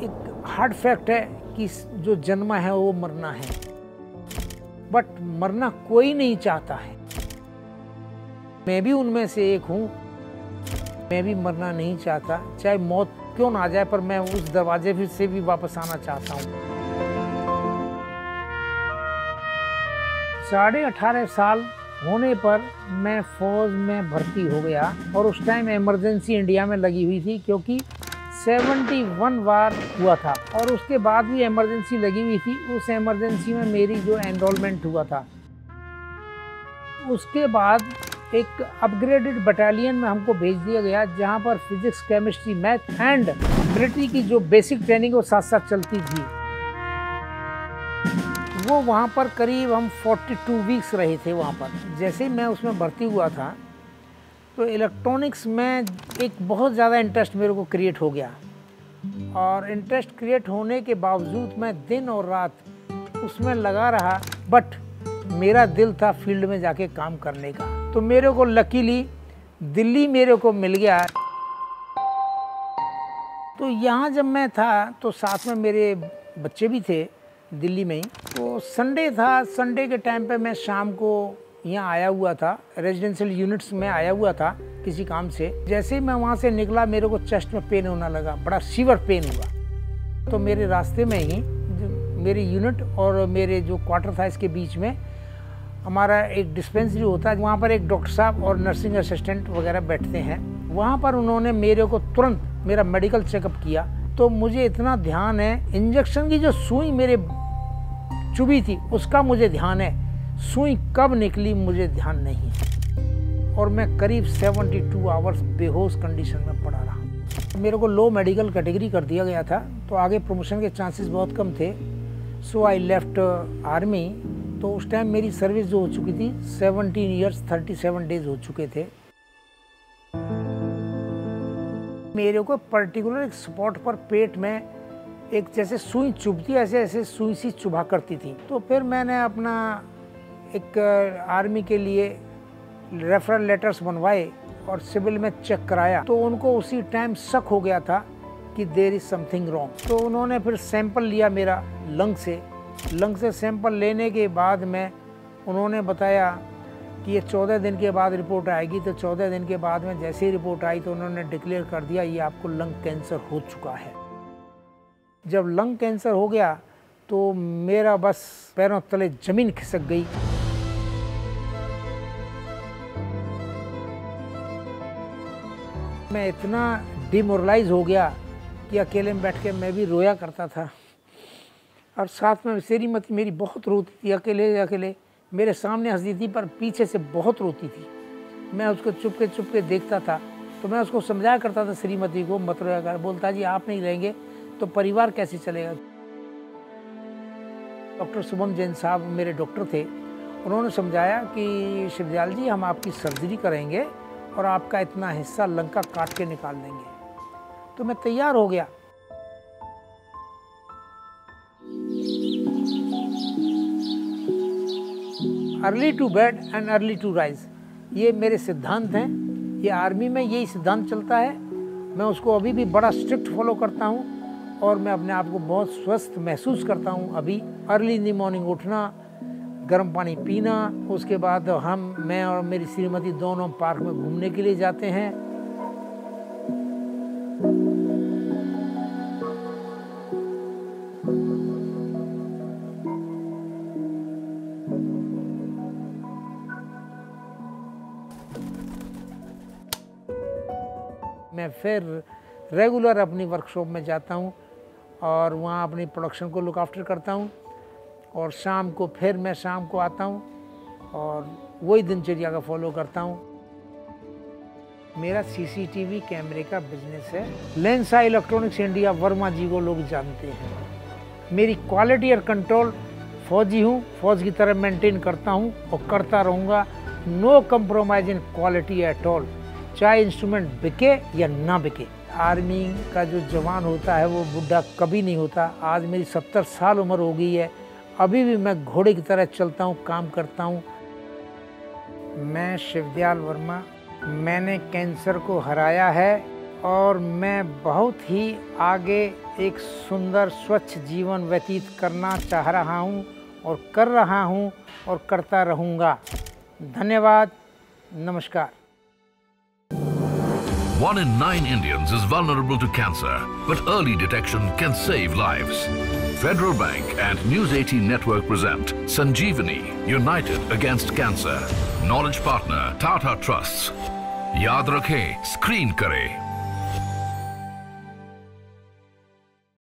एक hard fact है कि जो जन्मा है वो मरना है, बट मरना कोई नहीं चाहता है। मैं भी उनमें से एक हूँ। मैं भी मरना नहीं चाहता, चाहे मौत क्यों ना आ जाए, पर मैं उस दरवाजे फिर से भी वापस आना चाहता हूँ। 18.5 साल होने पर मैं फौज में भर्ती हो गया और उस टाइम इमरजेंसी इंडिया में लगी हुई थी, क्योंकि 71 वार हुआ था और उसके बाद भी इमरजेंसी लगी हुई थी। उस इमरजेंसी में मेरी जो एनरोलमेंट हुआ था, उसके बाद एक अपग्रेडेड बटालियन में हमको भेज दिया गया, जहां पर physics, chemistry, math and military की जो बेसिक ट्रेनिंग वो साथ साथ चलती थी। वो वहाँ पर करीब हम 42 वीक्स रहे थे वहाँ पर। जैसे ही मैं उसमें भर्ती हुआ था तो इलेक्ट्रॉनिक्स में एक बहुत ज़्यादा इंटरेस्ट मेरे को क्रिएट हो गया, और इंटरेस्ट क्रिएट होने के बावजूद मैं दिन और रात उसमें लगा रहा, बट मेरा दिल था फील्ड में जाके काम करने का। तो मेरे को लकीली दिल्ली मेरे को मिल गया। तो यहाँ जब मैं था तो साथ में मेरे बच्चे भी थे दिल्ली में ही। तो संडे था, संडे के टाइम पे मैं शाम को यहाँ आया हुआ था, रेजिडेंशियल यूनिट्स में आया हुआ था किसी काम से। जैसे ही मैं वहाँ से निकला मेरे को चेस्ट में पेन होने लगा, बड़ा सीवियर पेन हुआ। तो मेरे रास्ते में ही मेरी यूनिट और मेरे जो क्वार्टर था इसके बीच में हमारा एक डिस्पेंसरी होता है, वहाँ पर एक डॉक्टर साहब और नर्सिंग असिस्टेंट वगैरह बैठते हैं। वहाँ पर उन्होंने मेरे को तुरंत मेरा मेडिकल चेकअप किया। तो मुझे इतना ध्यान है, इंजेक्शन की जो सुई मेरे चुभी थी उसका मुझे ध्यान है, सुई कब निकली मुझे ध्यान नहीं है। और मैं करीब 72 आवर्स बेहोश कंडीशन में पड़ा रहा। मेरे को लो मेडिकल कैटेगरी कर दिया गया था, तो आगे प्रमोशन के चांसेस बहुत कम थे। सो आई लेफ्ट आर्मी। तो उस टाइम मेरी सर्विस जो हो चुकी थी 17 ईयर्स 37 डेज हो चुके थे। मेरे को पर्टिकुलर एक स्पॉट पर पेट में एक जैसे सुई चुभती, ऐसे ऐसे सुई सी चुभा करती थी। तो फिर मैंने अपना एक आर्मी के लिए रेफरल लेटर्स बनवाए और सिविल में चेक कराया। तो उनको उसी टाइम शक हो गया था कि देयर इज समथिंग रॉन्ग। तो उन्होंने फिर सैंपल लिया मेरा लंग से सैंपल लेने के बाद में उन्होंने बताया कि ये 14 दिन के बाद रिपोर्ट आएगी। तो 14 दिन के बाद में जैसे ही रिपोर्ट आई तो उन्होंने डिक्लेयर कर दिया ये आपको लंग कैंसर हो चुका है। जब लंग कैंसर हो गया तो मेरा बस पैरों तले जमीन खिसक गई। मैं इतना डिमोरलाइज हो गया कि अकेले में बैठ के मैं भी रोया करता था, और साथ में श्रीमती मेरी बहुत रोती थी, अकेले मेरे सामने हंसती थी पर पीछे से बहुत रोती थी। मैं उसको चुपके देखता था। तो मैं उसको समझाया करता था श्रीमती को, मत रोया कर। बोलता जी आप नहीं रहेंगे तो परिवार कैसे चलेगा। डॉक्टर शुभम जैन साहब मेरे डॉक्टर थे, उन्होंने समझाया कि शिवदयाल जी हम आपकी सर्जरी करेंगे और आपका इतना हिस्सा लंग का काट के निकाल देंगे। तो मैं तैयार हो गया। Early to bed and early to rise, ये मेरे सिद्धांत हैं। ये आर्मी में यही सिद्धांत चलता है। मैं उसको अभी भी बड़ा स्ट्रिक्ट फॉलो करता हूँ और मैं अपने आप को बहुत स्वस्थ महसूस करता हूँ। अभी अर्ली इन द मॉर्निंग उठना, गर्म पानी पीना, उसके बाद मैं और मेरी श्रीमती दोनों पार्क में घूमने के लिए जाते हैं। मैं फिर रेगुलर अपनी वर्कशॉप में जाता हूँ और वहाँ अपनी प्रोडक्शन को लुक आफ्टर करता हूँ, और शाम को फिर मैं शाम को आता हूँ और वही दिनचर्या का फॉलो करता हूँ। मेरा सीसीटीवी कैमरे का बिजनेस है। लेंसा इलेक्ट्रॉनिक्स इंडिया वर्मा जी को लोग जानते हैं। मेरी क्वालिटी और कंट्रोल फौजी हूँ, फौज की तरह मेंटेन करता हूँ और करता रहूँगा। No compromise in quality at all, चाहे इंस्ट्रूमेंट बिके या ना बिके। आर्मी का जो जवान होता है वो बुढ़ा कभी नहीं होता। आज मेरी 70 साल उम्र हो गई है, अभी भी मैं घोड़े की तरह चलता हूँ, काम करता हूँ। मैं शिवदयाल वर्मा, मैंने कैंसर को हराया है और मैं बहुत ही आगे एक सुंदर स्वच्छ जीवन व्यतीत करना चाह रहा हूँ और कर रहा हूँ और करता रहूँगा। धन्यवाद, नमस्कार। 1 in 9 Indians is vulnerable to cancer, but early detection can save lives. Federal Bank and News 18 Network present Sanjeevani, United Against Cancer. Knowledge partner Tata Trusts. याद रखें, स्क्रीन करें।